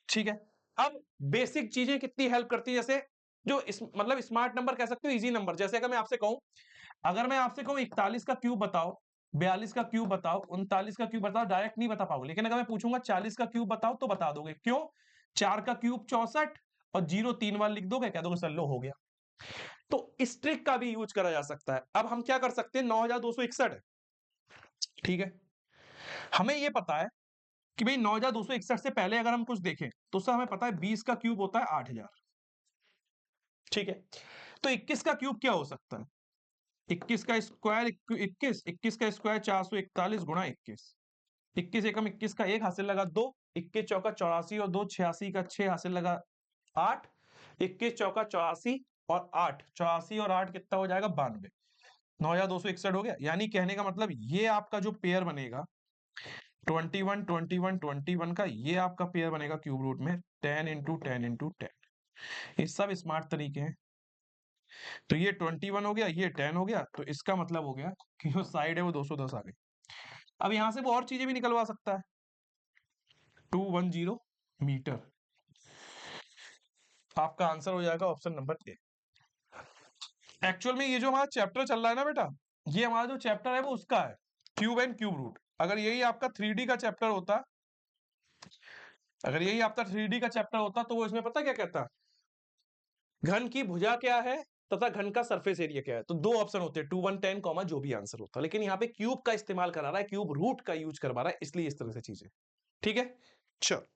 S1: ठीक है, अब बेसिक चीजें कितनी हेल्प करती है, जैसे जो मतलब स्मार्ट नंबर कह सकते हो, इजी नंबर। जैसे अगर मैं आपसे कहूं, अगर मैं आपसे कहूं 41 का क्यूब बताओ, 42 का क्यूब बताओ, 39 का क्यूब बताओ, डायरेक्ट नहीं बता पाओगे। लेकिन अगर मैं पूछूंगा 40 का क्यूब बताओ तो बता दोगे, क्यों? 4 का क्यूब 64, और जीरो 3 बार लिख दोगे, कह दोगे सर लो हो गया। तो इस ट्रिक का भी यूज करा जा सकता है। अब हम क्या कर सकते हैं, 9261 है, ठीक है, हमें ये पता है कि भाई 9261 से पहले अगर हम कुछ देखें तो सर हमें पता है 20 का क्यूब होता है 8000, ठीक है। तो 21 का क्यूब क्या हो सकता है, 21 का स्क्वायर 21, 21 का स्क्वायर 441 गुणा 21, 21 एकम 21 का 1 हासिल लगा 2, 21 चौका 84 और 2 86 का 6 हासिल लगा 8, 21 चौका 84 और 8, 84 और 8 कितना हो जाएगा 92, 9261 हो गया। यानी कहने का मतलब ये आपका जो पेयर बनेगा 21 21 21 का, ये आपका पेयर बनेगा क्यूब रूट में 10 इंटू 10 इंटू 10। ये सब स्मार्ट तरीके हैं। तो ये 21 हो गया, ये 10 हो गया, तो इसका मतलब हो गया कि जो साइड है वो 210 आ गई। अब यहां से वो और चीजें भी निकलवा सकता है, 210 मीटर। आपका आंसर हो जाएगा ऑप्शन नंबर ए। एक्चुअल में ये जो हमारा चैप्टर चल रहा है ना बेटा, ये हमारा जो चैप्टर है वो उसका है, क्यूब एंड क्यूब रूट। अगर यही आपका 3D का चैप्टर होता, अगर यही आपका 3D का चैप्टर होता तो वो इसमें पता क्या कहता, घन की भुजा क्या है तथा घन का सरफेस एरिया क्या है। तो दो ऑप्शन होते हैं 2 1 10 कॉमा जो भी आंसर होता, लेकिन यहाँ पे क्यूब का इस्तेमाल करा रहा है, क्यूब रूट का यूज करवा रहा है, इसलिए इस तरह से चीजें। ठीक है, चलो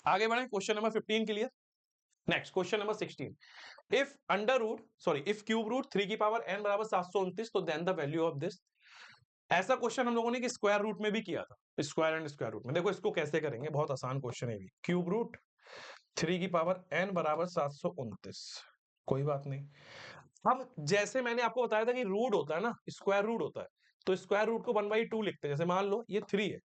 S1: आगे बढ़े क्वेश्चन नंबर 15 के लिए। Next question number 16, if under root sorry if cube root 3 की पावर n बराबर 729 तो then the value of this. ऐसा क्वेश्चन हम लोगों ने कि स्क्वायर रूट में भी किया था, स्क्वायर एंड स्क्वायर रूट में। देखो इसको कैसे करेंगे, बहुत आसान क्वेश्चन है भी। क्यूब रूट 3 की पावर n बराबर 729, कोई बात नहीं। अब जैसे मैंने आपको बताया था कि रूट होता है ना, स्क्वायर रूट होता है, तो स्क्वायर रूट को 1/2 लिखते हैं। जैसे मान लो ये 3 है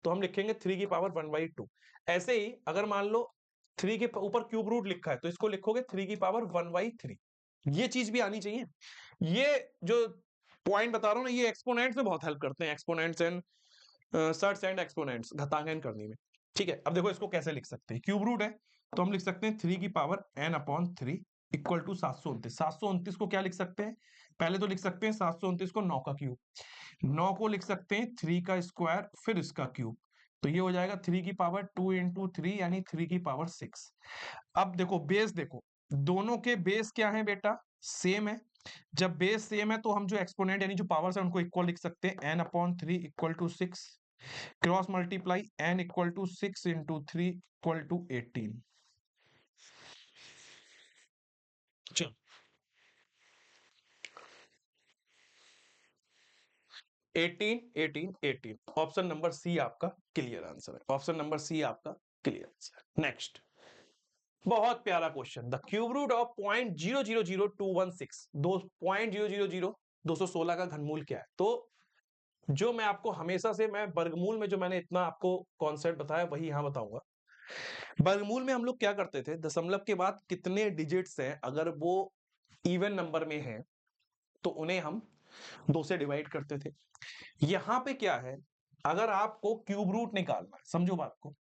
S1: तो हम लिखेंगे 3 की पावर 1/2। ऐसे ही अगर मान लो 3 के ऊपर क्यूब रूट लिखा है तो इसको लिखोगे 3 की पावर 1/3। ये चीज भी आनी चाहिए। ये जो पॉइंट बता रहा हूं ना, ये एक्सपोनेंट्स में बहुत हेल्प करते हैं, exponents and surds and exponents घातांकन करने में। ठीक है, अब देखो इसको कैसे लिख सकते हैं। क्यूब रूट है तो हम लिख सकते हैं 3 की पावर n/3 इक्वल टू 729। 729 को क्या लिख सकते हैं, पहले तो लिख सकते हैं 729 को 9 का क्यूब, 9 को लिख सकते हैं 3 का स्क्वायर फिर इसका क्यूब, तो ये हो जाएगा 3 की पावर 2 इंटू 3 यानी 3 की पावर 6। अब देखो बेस, देखो दोनों के बेस क्या है बेटा, सेम है। जब बेस सेम है तो हम जो एक्सपोनेंट यानी जो पावर्स है उनको इक्वल लिख सकते हैं, n/3 equal to 6 cross multiply n equal to 6 into 3 equal to 18। चलो 18 18 18, ऑप्शन नंबर सी आपका क्लियर आंसर है, ऑप्शन नंबर सी आपका क्लियर आंसर। नेक्स्ट बहुत प्यारा question, the cube root of 0.000216, 2.000 का घनमूल क्या है। तो जो मैं आपको हमेशा से, मैं वर्गमूल में जो मैंने इतना आपको कॉन्सेप्ट बताया वही यहां बताऊंगा। वर्गमूल में हम लोग क्या करते थे, दशमलव के बाद कितने डिजिट्स हैं अगर वो इवन नंबर में है तो उन्हें हम 2 से डिवाइड करते थे। यहां पे क्या है, अगर आपको क्यूब रूट निकालना है, समझो बात को,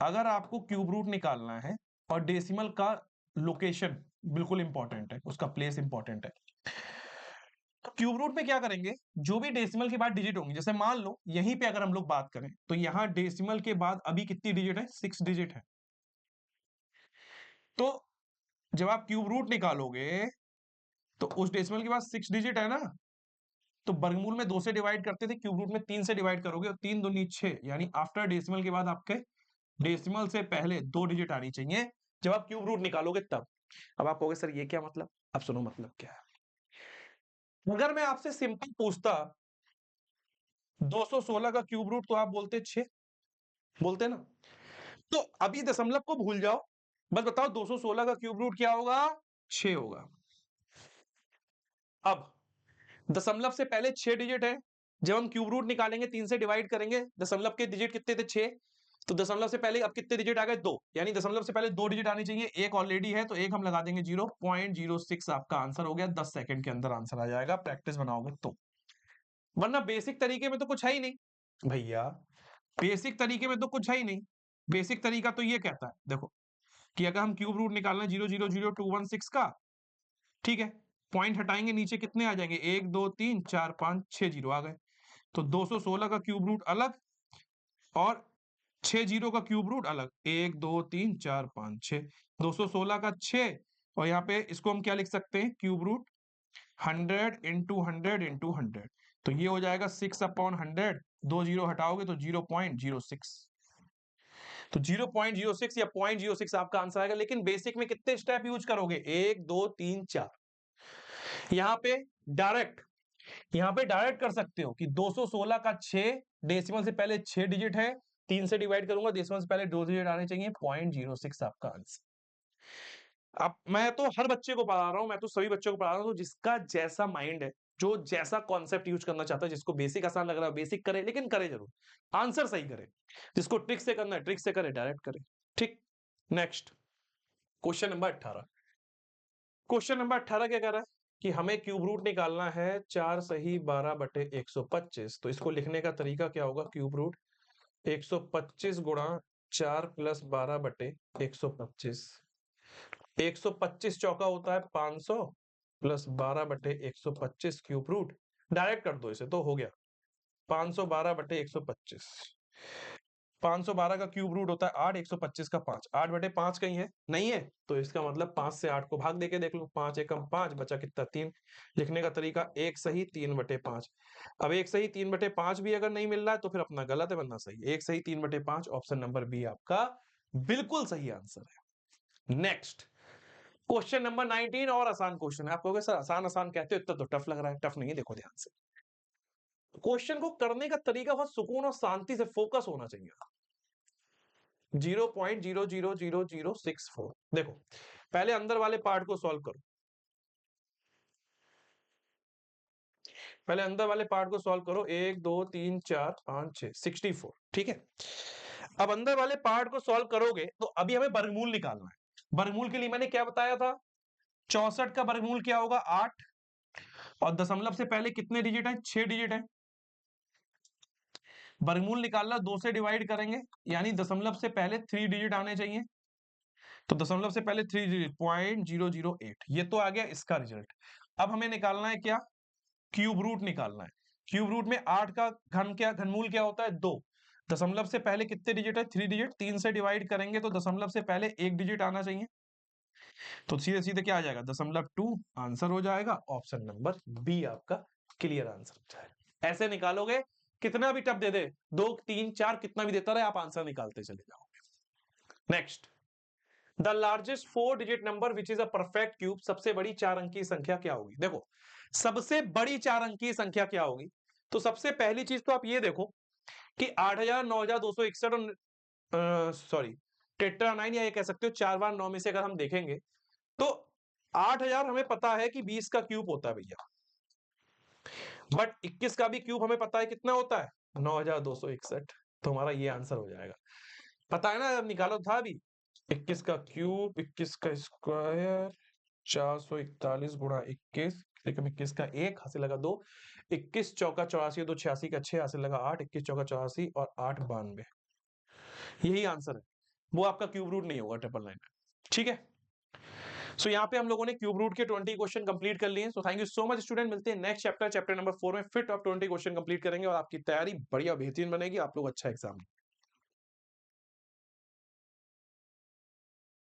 S1: अगर आपको क्यूब रूट निकालना है और डेसिमल का लोकेशन बिल्कुल इंपॉर्टेंट है, उसका प्लेस इंपॉर्टेंट है, तो क्यूब रूट में क्या करेंगे, जो भी डेसिमल के बाद डिजिट होंगे, जैसे मान लो यहीं पे अगर हम लोग बात करें तो यहां डेसिमल के बाद अभी कितनी डिजिट है, 6 डिजिट है। तो जब आप क्यूब रूट निकालोगे तो उस डेसिमल के बाद 6 डिजिट है ना, तो वर्गमूल में 2 से डिवाइड करते थे, क्यूब रूट में 3 से डिवाइड करोगे और 3 दूनी 6, यानी आफ्टर डेसिमल के बाद आपके डेसिमल से पहले 2 डिजिट आनी चाहिए जब आप क्यूब रूट निकालोगे तब। अब आप कहोगे सर ये क्या मतलब, अब सुनो मतलब क्या है। अगर मैं आपसे सिंपल पूछता 216 का क्यूब रूट, तो आप बोलते 6, बोलते ना। तो अभी दशमलव को भूल जाओ, बस बताओ 216 का क्यूब रूट क्या होगा, 6 होगा। अब दशमलव से पहले 6 डिजिट है, जब हम क्यूब रूट निकालेंगे 3 से डिवाइड करेंगे, दशमलव के डिजिट कितने थे, 6, तो दशमलव से पहले अब कितने डिजिट आ गए, 2, यानी दशमलव से पहले 2 डिजिट आनी चाहिए, एक ऑलरेडी है तो एक हम लगा देंगे 0.06, आपका आंसर हो गया। 10 सेकंड के अंदर आंसर आ जाएगा, प्रैक्टिस बनाओगे तो, वरना बेसिक तरीके में तो कुछ है ही नहीं भैया, बेसिक तरीके में तो कुछ है ही नहीं। बेसिक तरीका तो ये कहता है देखो, कि अगर हम क्यूब रूट निकालना 0.00216 का, ठीक है, पॉइंट हटाएंगे नीचे कितने आ जाएंगे, 1 2 3 4 5 6 जीरो आ गए, तो 216 का क्यूब रूट अलग और 6 जीरो का क्यूब रूट अलग, 1 2 3 4 5 6, 216 का 6, और यहाँ पे इसको हम क्या लिख सकते हैं, क्यूब रूट 100 इंटू 100 इंटू 100, तो ये हो जाएगा 6/100, 2 जीरो हटाओगे तो 0.06, तो 0.06 या 0.06 आपका आंसर आएगा। लेकिन बेसिक में कितने स्टेप यूज करोगे, 1 2 3 4, यहाँ पे डायरेक्ट, यहाँ पे डायरेक्ट कर सकते हो कि 216 का 6, डेसिमल से पहले 6 डिजिट है, 3 से डिवाइड करूंगा, डेसिमल से पहले 2 डिजिट आने चाहिए, 0.06 आपका आंसर। अब मैं तो हर बच्चे को पढ़ा रहा हूं, मैं तो सभी बच्चों को पढ़ा रहा हूं, तो जिसका जैसा माइंड है, जो जैसा कॉन्सेप्ट यूज करना चाहता है, जिसको बेसिक आसान लग रहा है बेसिक करे, लेकिन करे जरूर, आंसर सही करे। जिसको ट्रिक से करना है ट्रिक से करे, डायरेक्ट करे। ठीक, next question number 18। Question number 18 क्या कह रहा है कि हमें क्यूब रूट निकालना है 4 सही 12/125, तो इसको लिखने का तरीका क्या होगा, क्यूब रूट 125 गुणा 4 प्लस 12/125, 125 चौका होता है 500 प्लस 12/125 क्यूब रूट डायरेक्ट कर दो इसे तो हो गया 512/125। 512 का क्यूब रूट होता है 8, 125 का 5, 8/5 कहीं है नहीं है, तो इसका मतलब 5 से 8 को भाग देके देख लो, 5 एकम 5 बचा कितना 3। लिखने का तरीका एक सही 3/5। अब एक सही 3/5 भी अगर नहीं मिल रहा है तो फिर अपना गलत है वरना सही। एक सही 3/5 ऑप्शन नंबर बी आपका बिल्कुल सही आंसर है। नेक्स्ट क्वेश्चन नंबर 19 और आसान क्वेश्चन है। आप कहोगे सर आसान आसान कहते हो इतना तो टफ लग रहा है। टफ नहीं है, देखो ध्यान से। क्वेश्चन को करने का तरीका बहुत सुकून और शांति से फोकस होना चाहिए। 0.0000064। देखो पहले अंदर वाले पार्ट को सॉल्व करो, पहले अंदर वाले पार्ट को सॉल्व करो। 1 2 3 4 5 6 64, ठीक है। अब अंदर वाले पार्ट को सॉल्व करोगे तो अभी हमें वर्गमूल निकालना है। वर्गमूल के लिए मैंने क्या बताया था, 64 का वर्गमूल क्या होगा 8, और दशमलव से पहले कितने डिजिट है 6 डिजिट है। वर्गमूल निकालना 2 से डिवाइड करेंगे, यानी दशमलव से पहले 3 डिजिट आने चाहिए, तो दशमलव से पहले 3 डिजिट 0.008, ये तो आ गया इसका रिजल्ट। अब हमें निकालना है क्या, क्यूब रूट निकालना है। क्यूब रूट में 8 का घनमूल क्या होता है 2, दशमलव से पहले कितने डिजिट है 3 डिजिट, 3 से डिवाइड करेंगे तो दशमलव से पहले 1 डिजिट आना चाहिए, तो सीधे सीधे क्या आ जाएगा 0.2 आंसर हो जाएगा। ऑप्शन नंबर बी आपका क्लियर आंसर हो जाएगा। ऐसे निकालोगे, कितना भी टफ दे दे 2 3 4 कितना भी देता रहे आप आंसर निकालते चले जाओगे। Next, the largest 4 digit number which is a perfect cube, सबसे बड़ी 4 अंक की संख्या क्या होगी। देखो सबसे बड़ी 4 अंक की संख्या क्या होगी, तो सबसे पहली चीज तो आप ये देखो कि 8000 9261 और सॉरी टेट्रा 9, या ये कह सकते हो 4 बार 9 में से अगर हम देखेंगे तो 8000 हमें पता है कि 20 का क्यूब होता है भैया, बट 21 का भी क्यूब हमें पता है कितना होता है 9261, तो हमारा ये आंसर हो जाएगा। पता है ना, निकालो था अभी 21 का क्यूब, 21 का स्क्वायर 441 गुणा 21, 21 का 1 हासिल लगा 2, 21 चौका 84, 2 86 का 6 हासिल लगा 8, 21 चौका 84 और 8 92, यही आंसर है। वो आपका क्यूब रूट नहीं होगा 999, ठीक है। सो यहाँ पे हम लोगों ने क्यूब रूट के 20 क्वेश्चन कंप्लीट कर लिए। So thank you so much student, मिलते हैं नेक्स्ट चैप्टर नंबर 4 में, फिर टॉप 20 क्वेश्चन कंप्लीट करेंगे और आपकी तैयारी बढ़िया बेहतरीन बनेगी, आप लोग अच्छा एग्जाम